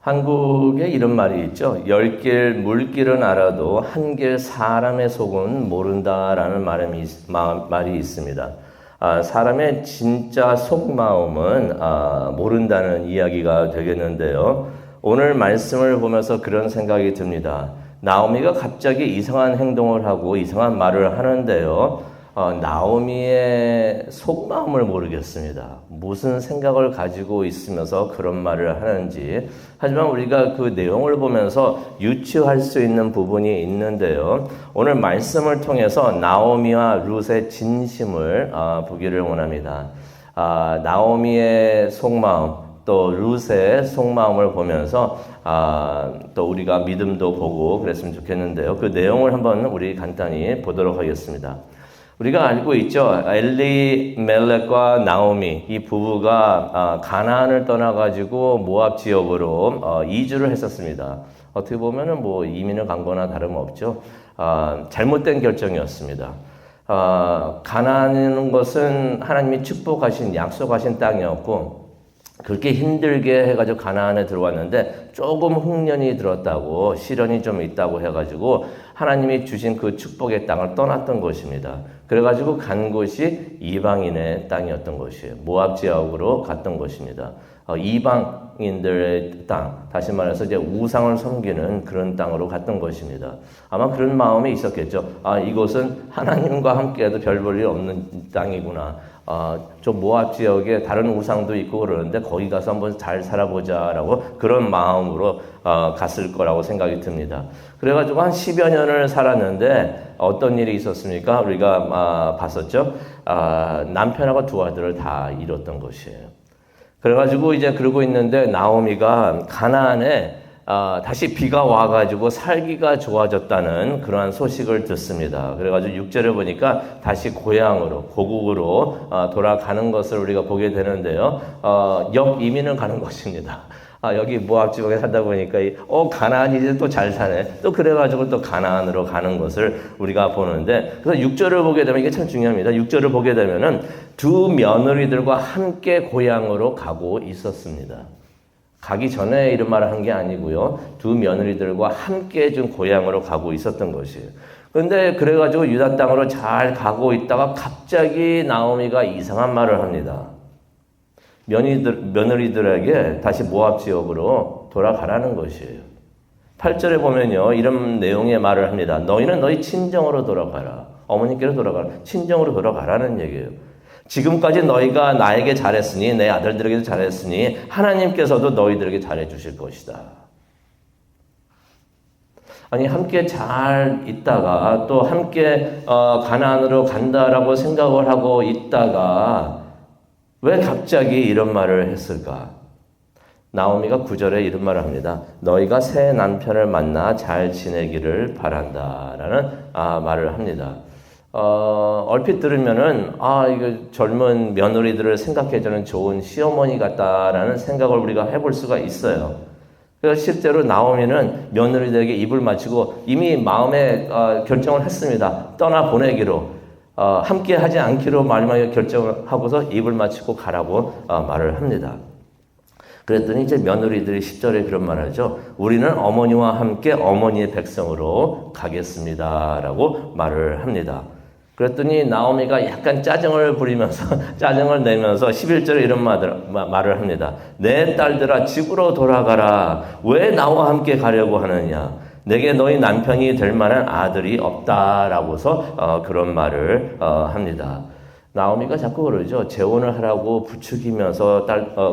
한국에 이런 말이 있죠. 10길 물길은 알아도 한 길 사람의 속은 모른다라는 말이 있습니다. 사람의 진짜 속마음은 모른다는 이야기가 되겠는데요. 오늘 말씀을 보면서 그런 생각이 듭니다. 나오미가 갑자기 이상한 행동을 하고 이상한 말을 하는데요. 나오미의 속마음을 모르겠습니다. 무슨 생각을 가지고 있으면서 그런 말을 하는지. 하지만 우리가 그 내용을 보면서 유추할 수 있는 부분이 있는데요. 오늘 말씀을 통해서 나오미와 룻의 진심을 보기를 원합니다. 나오미의 속마음, 또 룻의 속마음을 보면서 또 우리가 믿음도 보고 그랬으면 좋겠는데요. 그 내용을 한번 우리 간단히 보도록 하겠습니다. 우리가 알고 있죠. 엘리멜렉과 나오미 이 부부가 가나안을 떠나가지고 모압 지역으로 이주를 했었습니다. 어떻게 보면은 뭐 이민을 간 거나 다름없죠. 잘못된 결정이었습니다. 가나안이라는 것은 하나님이 축복하신 약속하신 땅이었고 그렇게 힘들게 해가지고 가나안에 들어왔는데 조금 흉년이 들었다고 시련이 좀 있다고 해가지고 하나님이 주신 그 축복의 땅을 떠났던 것입니다. 그래가지고 간 곳이 이방인의 땅이었던 것이에요. 모압 지역으로 갔던 것입니다. 이방인들의 땅, 다시 말해서 이제 우상을 섬기는 그런 땅으로 갔던 것입니다. 아마 그런 마음이 있었겠죠. 이곳은 하나님과 함께해도 별 볼 일 없는 땅이구나. 저 모압 지역에 다른 우상도 있고 그러는데 거기 가서 한번 잘 살아보자라고 그런 마음으로 갔을 거라고 생각이 듭니다. 그래가지고 한 10여 년을 살았는데 어떤 일이 있었습니까? 우리가 봤었죠. 남편하고 두 아들을 다 잃었던 것이에요. 그래가지고 이제 그러고 있는데 나오미가 가나안에 다시 비가 와가지고 살기가 좋아졌다는 그러한 소식을 듣습니다. 그래가지고 6절에 보니까 다시 고향으로, 고국으로 돌아가는 것을 우리가 보게 되는데요. 역이민을 가는 것입니다. 여기 모압 지역에 살다 보니까 가나안이 이제 또 잘 사네. 또 그래가지고 또 가나안으로 가는 것을 우리가 보는데, 그래서 6절을 보게 되면 이게 참 중요합니다. 6절을 보게 되면은 두 며느리들과 함께 고향으로 가고 있었습니다. 가기 전에 이런 말을 한 게 아니고요. 두 며느리들과 함께 좀 고향으로 가고 있었던 것이에요. 그런데 그래가지고 유다 땅으로 잘 가고 있다가 갑자기 나오미가 이상한 말을 합니다. 며느리들에게 다시 모압 지역으로 돌아가라는 것이에요. 8절에 보면요. 이런 내용의 말을 합니다. 너희는 너희 친정으로 돌아가라. 어머니께로 돌아가라. 친정으로 돌아가라는 얘기예요. 지금까지 너희가 나에게 잘했으니 내 아들들에게도 잘했으니 하나님께서도 너희들에게 잘해 주실 것이다. 아니 함께 잘 있다가 또 함께 가나안으로 간다라고 생각을 하고 있다가 왜 갑자기 이런 말을 했을까? 나오미가 9절에 이런 말을 합니다. 너희가 새 남편을 만나 잘 지내기를 바란다라는 말을 합니다. 얼핏 들으면은 이거 젊은 며느리들을 생각해주는 좋은 시어머니 같다라는 생각을 우리가 해볼 수가 있어요. 그래서 실제로 나오미는 며느리들에게 입을 맞추고 이미 마음에 결정을 했습니다. 떠나 보내기로 함께 하지 않기로 마지막에 결정을 하고서 입을 맞추고 가라고 말을 합니다. 그랬더니 이제 며느리들이 10절에 그런 말을 하죠. 우리는 어머니와 함께 어머니의 백성으로 가겠습니다라고 말을 합니다. 그랬더니 나오미가 약간 짜증을 부리면서 짜증을 내면서 11절에 이런 말을 합니다. 내 딸들아 집으로 돌아가라. 왜 나와 함께 가려고 하느냐. 내게 너희 남편이 될 만한 아들이 없다라고서 그런 말을 합니다. 나오미가 자꾸 그러죠. 재혼을 하라고 부추기면서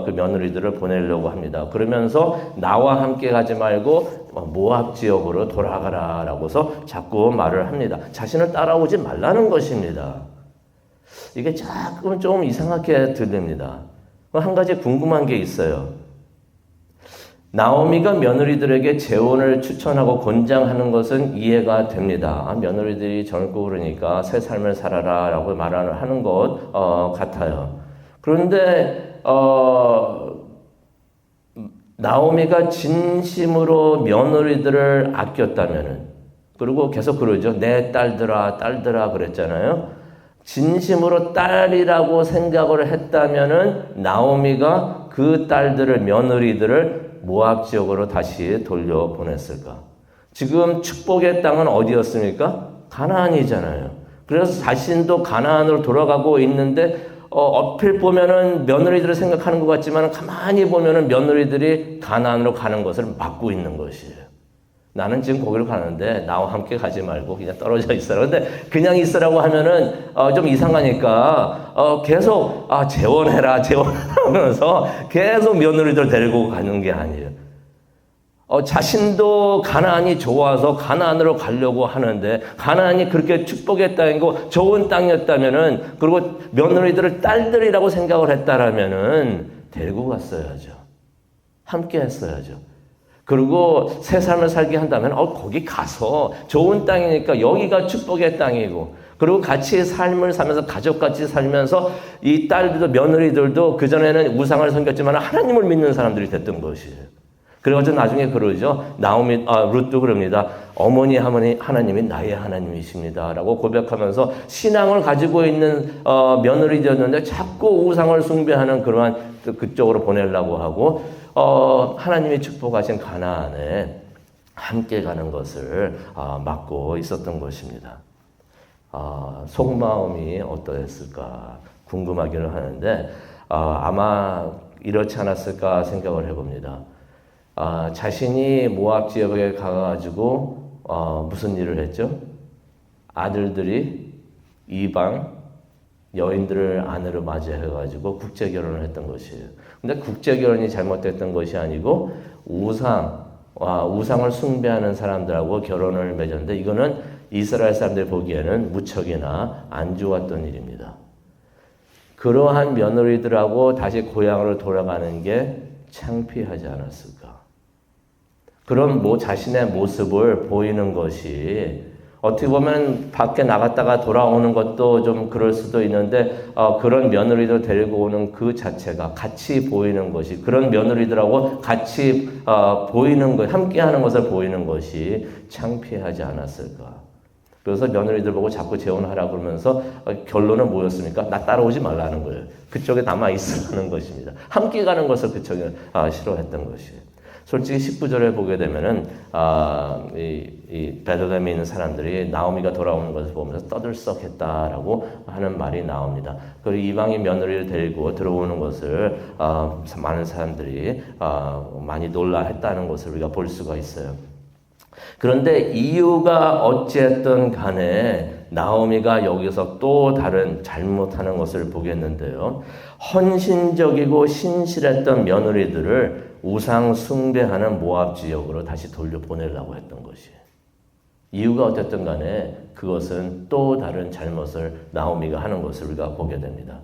그 며느리들을 보내려고 합니다. 그러면서 나와 함께 가지 말고 모압 지역으로 돌아가라라고서 자꾸 말을 합니다. 자신을 따라오지 말라는 것입니다. 이게 조금 좀 이상하게 들립니다. 한 가지 궁금한 게 있어요. 나오미가 며느리들에게 재혼을 추천하고 권장하는 것은 이해가 됩니다. 며느리들이 젊고 그러니까 새 삶을 살아라 라고 말하는 것 같아요. 그런데 나오미가 진심으로 며느리들을 아꼈다면은, 그리고 계속 그러죠. 내 딸들아 그랬잖아요. 진심으로 딸이라고 생각을 했다면은 나오미가 그 딸들을, 며느리들을 모압 지역으로 다시 돌려보냈을까? 지금 축복의 땅은 어디였습니까? 가나안이잖아요. 그래서 자신도 가나안으로 돌아가고 있는데 어필 보면은 며느리들을 생각하는 것 같지만 가만히 보면은 며느리들이 가나안으로 가는 것을 막고 있는 것이에요. 나는 지금 거기로 가는데 나와 함께 가지 말고 그냥 떨어져 있어라. 근데 그냥 있으라고 하면은 좀 이상하니까 계속 재혼해라 하면서 계속 며느리들 데리고 가는 게 아니에요. 자신도 가나안이 좋아서 가나안으로 가려고 하는데 가나안이 그렇게 축복의 땅이고 좋은 땅이었다면은 그리고 며느리들을 딸들이라고 생각을 했다라면은 데리고 갔어야죠. 함께 했어야죠. 그리고 새 삶을 살게 한다면 거기 가서 좋은 땅이니까 여기가 축복의 땅이고 그리고 같이 삶을 살면서 가족같이 살면서 이 딸들도 며느리들도 그전에는 우상을 섬겼지만 하나님을 믿는 사람들이 됐던 것이에요. 그래가지고 나중에 그러죠. 룻도 그럽니다. 어머니 하나님이 나의 하나님이십니다. 라고 고백하면서 신앙을 가지고 있는 며느리였는데 자꾸 우상을 숭배하는 그러한 그쪽으로 보내려고 하고 하나님이 축복하신 가나안에 함께 가는 것을 막고 있었던 것입니다. 속마음이 어떠했을까 궁금하기는 하는데 아마 이렇지 않았을까 생각을 해봅니다. 자신이 모압 지역에 가가지고 무슨 일을 했죠? 아들들이 이방 여인들을 아내로 맞이해가지고 국제 결혼을 했던 것이에요. 근데 국제 결혼이 잘못됐던 것이 아니고 우상을 숭배하는 사람들하고 결혼을 맺었는데 이거는 이스라엘 사람들 보기에는 무척이나 안 좋았던 일입니다. 그러한 며느리들하고 다시 고향으로 돌아가는 게 창피하지 않았을까? 그런 자신의 모습을 보이는 것이 어떻게 보면 밖에 나갔다가 돌아오는 것도 좀 그럴 수도 있는데 그런 며느리들 데리고 오는 그 자체가 같이 보이는 것이 그런 며느리들하고 같이 보이는 것, 함께하는 것을 보이는 것이 창피하지 않았을까? 그래서 며느리들 보고 자꾸 재혼하라 그러면서 결론은 뭐였습니까? 나 따라오지 말라는 거예요. 그쪽에 남아 있으라는 것입니다. 함께 가는 것을 그쪽에 싫어했던 것이에요. 솔직히 19절에 보게 되면은 이 베들레헴에 있는 사람들이 나오미가 돌아오는 것을 보면서 떠들썩했다라고 하는 말이 나옵니다. 그리고 이방인 며느리를 데리고 들어오는 것을 많은 사람들이 많이 놀라했다는 것을 우리가 볼 수가 있어요. 그런데 이유가 어찌했든 간에 나오미가 여기서 또 다른 잘못하는 것을 보겠는데요. 헌신적이고 신실했던 며느리들을 우상 숭배하는 모압 지역으로 다시 돌려보내려고 했던 것이에요. 이유가 어쨌든 간에 그것은 또 다른 잘못을 나오미가 하는 것을 우리가 보게 됩니다.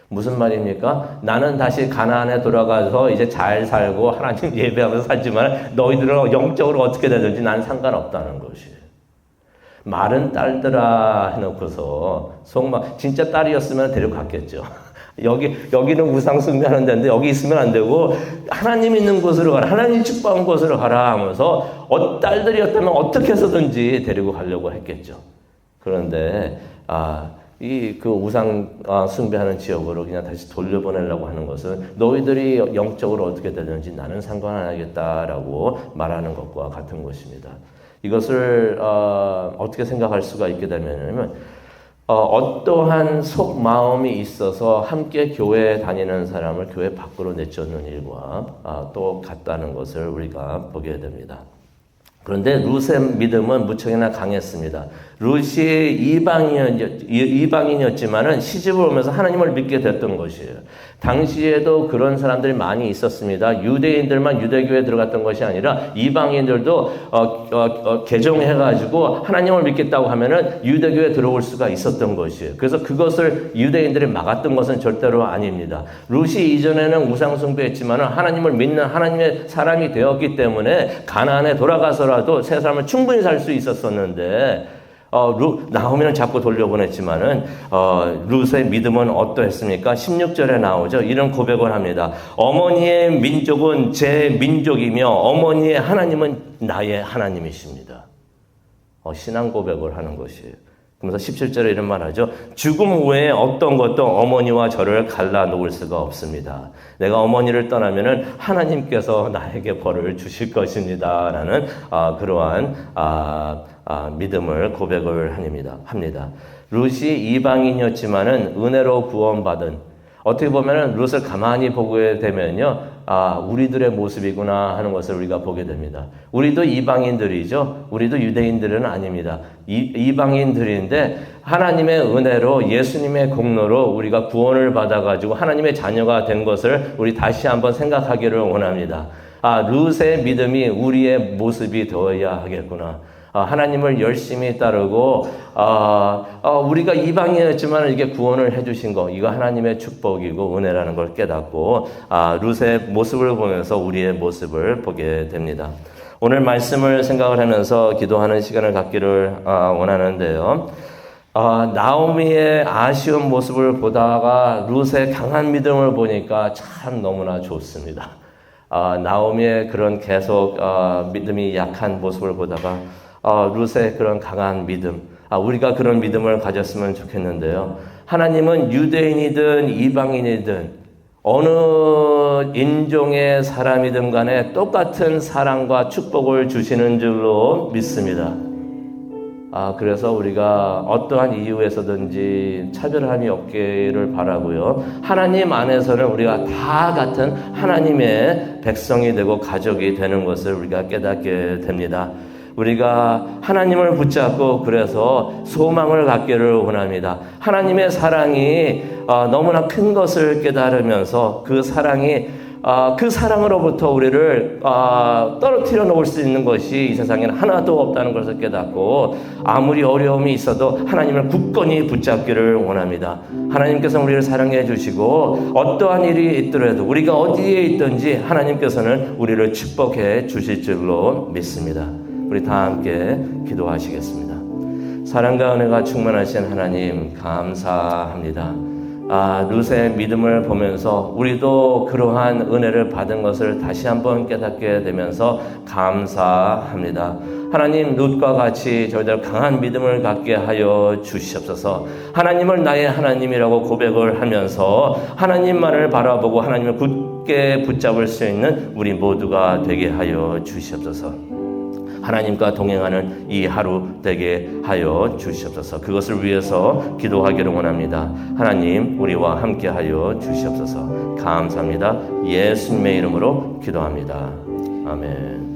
무슨 말입니까? 나는 다시 가나안에 돌아가서 이제 잘 살고 하나님 예배하면서 살지만 너희들은 영적으로 어떻게 되든지 난 상관없다는 것이에요. 말은 딸들아 해놓고서 진짜 딸이었으면 데려갔겠죠. 여기는 우상 숭배하는 데인데 여기 있으면 안 되고 하나님 있는 곳으로 가라. 하나님 축복한 곳으로 가라 하면서 딸들이었다면 어떻게 해서든지 데리고 가려고 했겠죠. 그런데 그 우상 숭배하는 지역으로 그냥 다시 돌려보내려고 하는 것은 너희들이 영적으로 어떻게 되는지 나는 상관 안 하겠다라고 말하는 것과 같은 것입니다. 이것을 어떻게 생각할 수가 있게 되면은 어떠한 속마음이 있어서 함께 교회에 다니는 사람을 교회 밖으로 내쫓는 일과 또 같다는 것을 우리가 보게 됩니다. 그런데 룻의 믿음은 무척이나 강했습니다. 룻이 이방인이었지만은 시집을 오면서 하나님을 믿게 됐던 것이에요. 당시에도 그런 사람들이 많이 있었습니다. 유대인들만 유대교에 들어갔던 것이 아니라 이방인들도 개종해가지고 하나님을 믿겠다고 하면은 유대교에 들어올 수가 있었던 것이에요. 그래서 그것을 유대인들이 막았던 것은 절대로 아닙니다. 룻이 이전에는 우상 숭배했지만은 하나님을 믿는 하나님의 사람이 되었기 때문에 가나안에 돌아가서라도 새 삶을 충분히 살 수 있었었는데 나오미는 자꾸 돌려보냈지만은 룻의 믿음은 어떠했습니까? 16절에 나오죠. 이런 고백을 합니다. 어머니의 민족은 제 민족이며 어머니의 하나님은 나의 하나님이십니다. 신앙 고백을 하는 것이에요. 그러면서 17절에 이런 말 하죠. 죽음 외에 어떤 것도 어머니와 저를 갈라놓을 수가 없습니다. 내가 어머니를 떠나면은 하나님께서 나에게 벌을 주실 것입니다. 라는 그러한 믿음을 고백을 합니다. 룻이 이방인이었지만은 은혜로 구원받은, 어떻게 보면은 룻을 가만히 보게 되면요, 우리들의 모습이구나 하는 것을 우리가 보게 됩니다. 우리도 이방인들이죠. 우리도 유대인들은 아닙니다. 이방인들인데 하나님의 은혜로 예수님의 공로로 우리가 구원을 받아가지고 하나님의 자녀가 된 것을 우리 다시 한번 생각하기를 원합니다. 룻의 믿음이 우리의 모습이 되어야 하겠구나. 하나님을 열심히 따르고 우리가 이방인이었지만 이게 구원을 해주신 거, 이거 하나님의 축복이고 은혜라는 걸 깨닫고 룻의 모습을 보면서 우리의 모습을 보게 됩니다. 오늘 말씀을 생각을 하면서 기도하는 시간을 갖기를 원하는데요. 나오미의 아쉬운 모습을 보다가 룻의 강한 믿음을 보니까 참 너무나 좋습니다. 나오미의 그런 계속 믿음이 약한 모습을 보다가 룻의 그런 강한 믿음, 우리가 그런 믿음을 가졌으면 좋겠는데요. 하나님은 유대인이든 이방인이든 어느 인종의 사람이든 간에 똑같은 사랑과 축복을 주시는 줄로 믿습니다. 그래서 우리가 어떠한 이유에서든지 차별함이 없기를 바라고요. 하나님 안에서는 우리가 다 같은 하나님의 백성이 되고 가족이 되는 것을 우리가 깨닫게 됩니다. 우리가 하나님을 붙잡고 그래서 소망을 갖기를 원합니다. 하나님의 사랑이 너무나 큰 것을 깨달으면서 그 사랑이 그 사랑으로부터 우리를 떨어뜨려 놓을 수 있는 것이 이 세상에는 하나도 없다는 것을 깨닫고 아무리 어려움이 있어도 하나님을 굳건히 붙잡기를 원합니다. 하나님께서 우리를 사랑해 주시고 어떠한 일이 있더라도 우리가 어디에 있든지 하나님께서는 우리를 축복해 주실 줄로 믿습니다. 우리 다 함께 기도하시겠습니다. 사랑과 은혜가 충만하신 하나님 감사합니다. 룻의 믿음을 보면서 우리도 그러한 은혜를 받은 것을 다시 한번 깨닫게 되면서 감사합니다. 하나님, 룻과 같이 저희들 강한 믿음을 갖게 하여 주시옵소서. 하나님을 나의 하나님이라고 고백을 하면서 하나님만을 바라보고 하나님을 굳게 붙잡을 수 있는 우리 모두가 되게 하여 주시옵소서. 하나님과 동행하는 이 하루 되게 하여 주시옵소서. 그것을 위해서 기도하기를 원합니다. 하나님, 우리와 함께 하여 주시옵소서. 감사합니다. 예수님의 이름으로 기도합니다. 아멘.